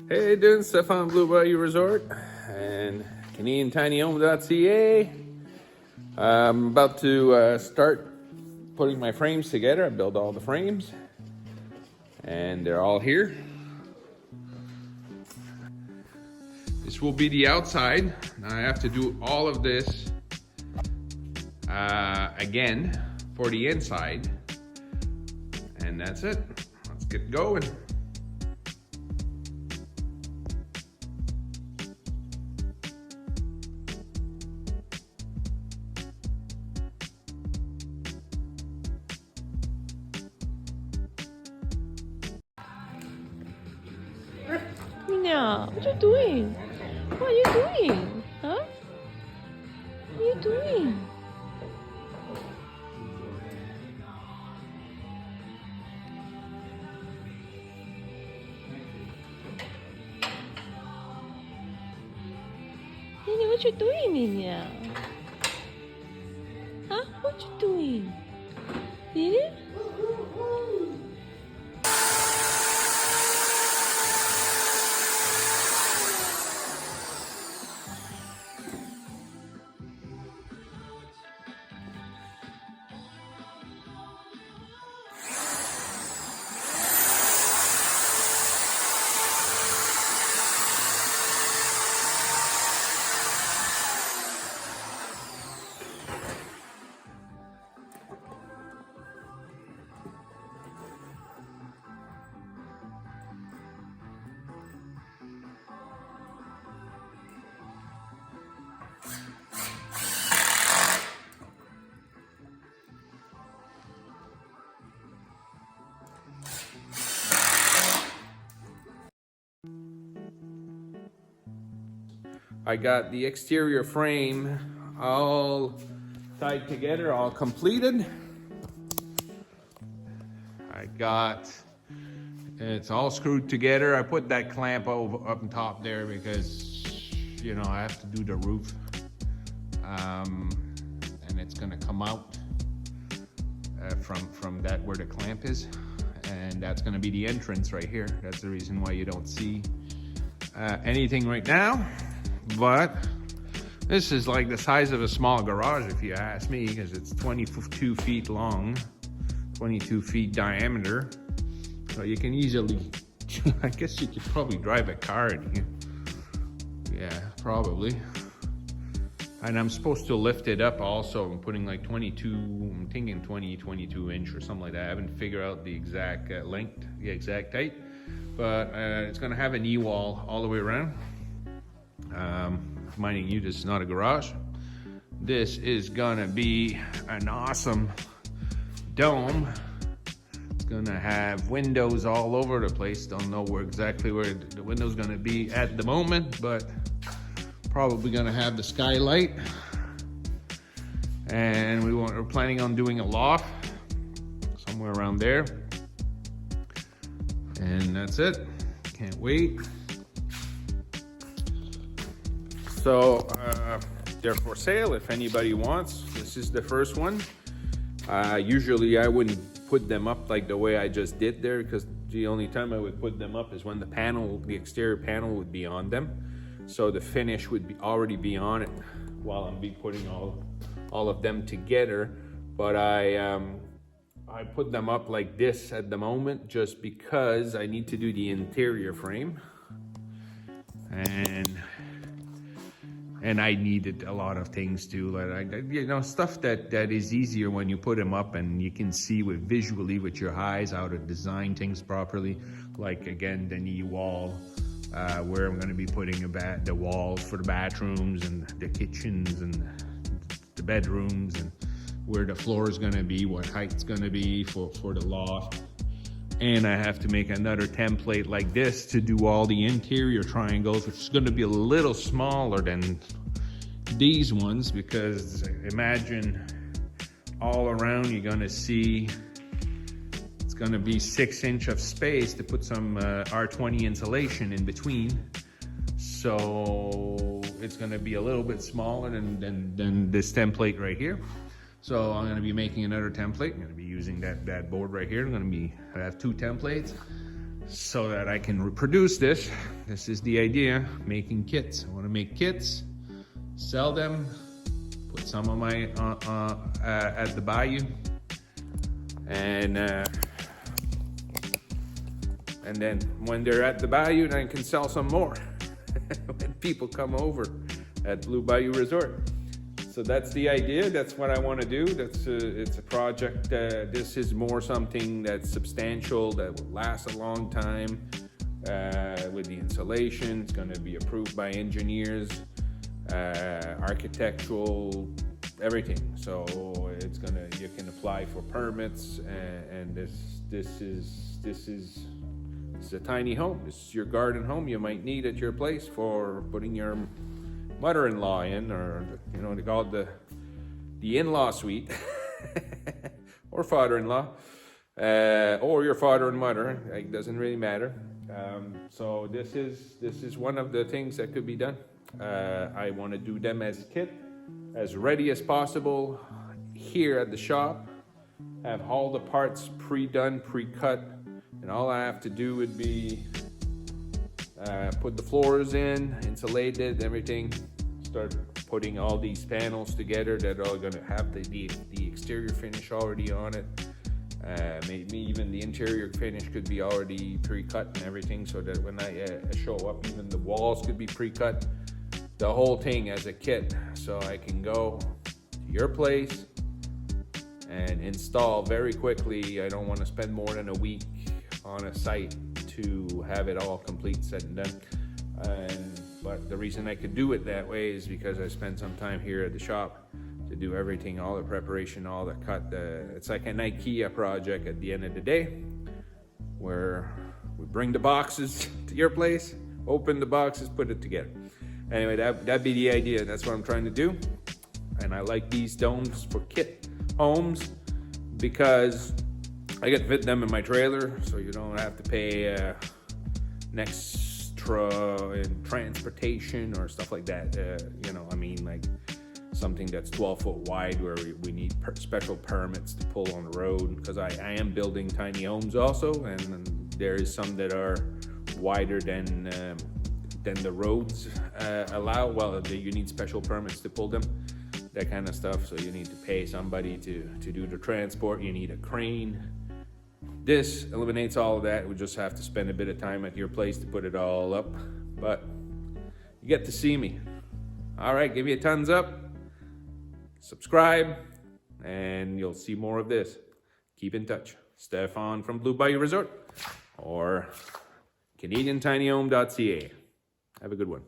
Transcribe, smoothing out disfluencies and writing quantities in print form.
Hey, doing stuff on Blue Bayou Resort and CanadianTinyHome.ca. I'm about to start putting my frames together. I built all the frames and they're all here. This will be the outside. Now I have to do all of this again for the inside. And that's it. Let's get going. Mina, what are you doing? What are you doing? Huh? What are you doing? Nini, what you doing, Nina? Huh? What you doing? Nini? I got the exterior frame all tied together, all completed. It's all screwed together. I put that clamp over up on top there because, you know, I have to do the roof. And it's gonna come out from that where the clamp is. And that's gonna be the entrance right here. That's the reason why you don't see anything right now. But this is like the size of a small garage, if you ask me, because it's 22 feet long, 22 feet diameter. So you can easily, I guess you could probably drive a car in here. Yeah, probably. And I'm supposed to lift it up also. I'm putting like 22, I'm thinking 22 inch or something like that. I haven't figured out the exact length, the exact height. But it's gonna have a knee wall all the way around. Reminding you, this is not a garage. This is gonna be an awesome dome. It's gonna have windows all over the place. Don't know exactly where the window's gonna be at the moment, but probably gonna have the skylight. And we're planning on doing a loft somewhere around there. And that's it. Can't wait. So they're for sale if anybody wants. This is the first one. Usually I wouldn't put them up like the way I just did there, because the only time I would put them up is when the exterior panel would be on them. So the finish would already be on it while I'm putting all of them together. But I put them up like this at the moment just because I need to do the interior frame. And I needed a lot of things too, like, you know, stuff that is easier when you put them up and you can see visually with your eyes how to design things properly. Like again, the knee wall, where I'm going to be putting the walls for the bathrooms and the kitchens and the bedrooms, and where the floor is going to be, what height it's going to be for the loft. And I have to make another template like this to do all the interior triangles, which is going to be a little smaller than these ones, because imagine all around you're going to see it's going to be 6 inch of space to put some R20 insulation in between. So it's going to be a little bit smaller than this template right here. So I'm going to be making another template. I'm going to be using that board right here. I have 2 templates. so that I can reproduce this. This is the idea, making kits. I want to make kits, sell them, put some of my at the bayou, and then when they're at the bayou, then I can sell some more when people come over at Blue Bayou Resort. So that's the idea. That's what I want to do. It's a project. This is more something that's substantial, that will last a long time. With the insulation, it's going to be approved by engineers, architectural, everything. So it's gonna. You can apply for permits, and this is a tiny home. This is your garden home you might need at your place for putting your mother-in-law in, or they call it the in-law suite, or father-in-law, or your father and mother. It doesn't really matter. So this is one of the things that could be done. I want to do them as kit, as ready as possible here at the shop. Have all the parts pre-done, pre-cut, and all I have to do would be put the floors in, insulate everything, start putting all these panels together that are going to have the exterior finish already on it. Maybe even the interior finish could be already pre-cut and everything, so that when I show up, even the walls could be pre-cut. The whole thing as a kit, so I can go to your place and install very quickly. I don't want to spend more than a week on a site to have it all complete, said and done. But the reason I could do it that way is because I spend some time here at the shop to do everything, all the preparation, all the cut. It's like an IKEA project at the end of the day, where we bring the boxes to your place, open the boxes, put it together. Anyway, that'd be the idea. That's what I'm trying to do. And I like these domes for kit homes because I can fit them in my trailer, so you don't have to pay an extra in transportation or stuff like that. Like something that's 12 foot wide where we need special permits to pull on the road, because I am building tiny homes also, and there is some that are wider than the roads allow. Well, you need special permits to pull them, that kind of stuff. So you need to pay somebody to do the transport. You need a crane. This eliminates all of that. We just have to spend a bit of time at your place to put it all up. But you get to see me. All right, give me a thumbs up, subscribe, and you'll see more of this. Keep in touch. Stefan from Blue Bayou Resort or CanadianTinyHome.ca. Have a good one.